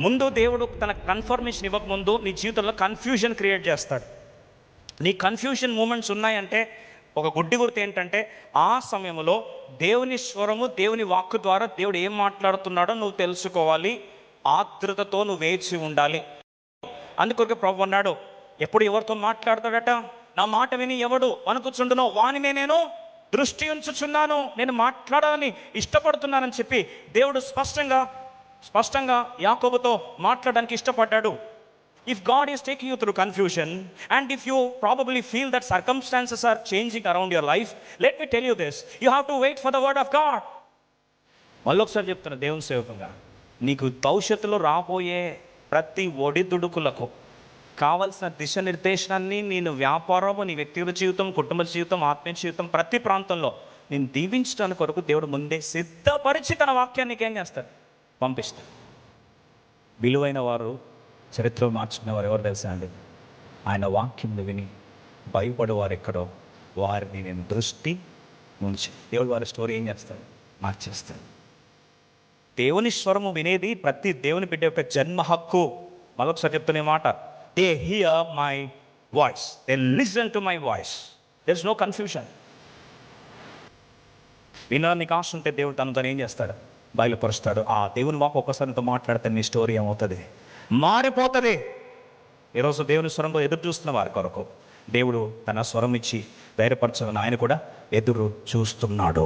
ముందు దేవుడు తన కన్ఫర్మేషన్ ఇవ్వకముందు నీ జీవితంలో కన్ఫ్యూజన్ క్రియేట్ చేస్తాడు. నీ కన్ఫ్యూజన్ మూమెంట్స్ ఉన్నాయంటే ఒక గుడ్డి గుర్తు ఏంటంటే, ఆ సమయంలో దేవుని స్వరము, దేవుని వాక్కు ద్వారా దేవుడు ఏం మాట్లాడుతున్నాడో నువ్వు తెలుసుకోవాలి. ఆతృతతో నువ్వు వేచి ఉండాలి. అందుకొరకు ప్రభు అన్నాడు, ఎప్పుడు ఎవరితో మాట్లాడతాడట? నా మాట విని ఎవడు వణుకుచుండునో వానినే నేను దృష్టి ఉంచుచున్నాను, నేను మాట్లాడాలని ఇష్టపడుతున్నానని చెప్పి దేవుడు స్పష్టంగా యాకోబుతో మాట్లాడడానికి ఇష్టపడ్డాడు. If God is taking you through confusion, and if you probably feel that circumstances are changing around your life, let me tell you this, you have to wait for the word of God. మళ్ళొకసారి చెప్తున్నా దేవుని సేవకుగా, నీకు భవిష్యత్తులో రాబోయే ప్రతి ఒడిదుడుకులకు కావలసిన దిశానిర్దేశాన్ని నేను వ్యాపారము, నీ వ్యక్తిగత జీవితం, కుటుంబ జీవితం, ఆత్మీయ జీవితం, ప్రతి ప్రాంతంలో నేను దీవించడానికి కొరకు దేవుడు ముందే సిద్ధపరిచి తన వాక్యాన్ని ఏం చేస్తాడు? పంపిస్తాడు. విలువైన వారు, చరిత్ర మార్చుకున్న వారు ఎవరు తెలుసా అండి? ఆయన వాక్యం విని భయపడేవారు ఎక్కడో వారిని నేను దృష్టి ఉంచి దేవుడు వారి స్టోరీ ఏం చేస్తాడు? మార్చేస్తాడు. దేవుని స్వరము వినేది ప్రతి దేవుని బిడ్డ యొక్క జన్మ హక్కు. మరొకసారి చెప్తున్న మాట, they hear my voice, they listen to my voice, there is no confusion. వినడానికి ఆశ ఉంటే దేవుడు తను ఏం చేస్తాడు? బయలుపరుస్తాడు. ఆ దేవుని వాక్కు ఒక్కసారితో మాట్లాడితే నీ స్టోరీ ఏమవుతుంది? మారిపోతుంది. ఈరోజు దేవుని స్వరంలో ఎదురు చూస్తున్న వారి కొరకు దేవుడు తన స్వరం ఇచ్చి ధైర్యపరచాలని ఆయన కూడా ఎదురు చూస్తున్నాడు.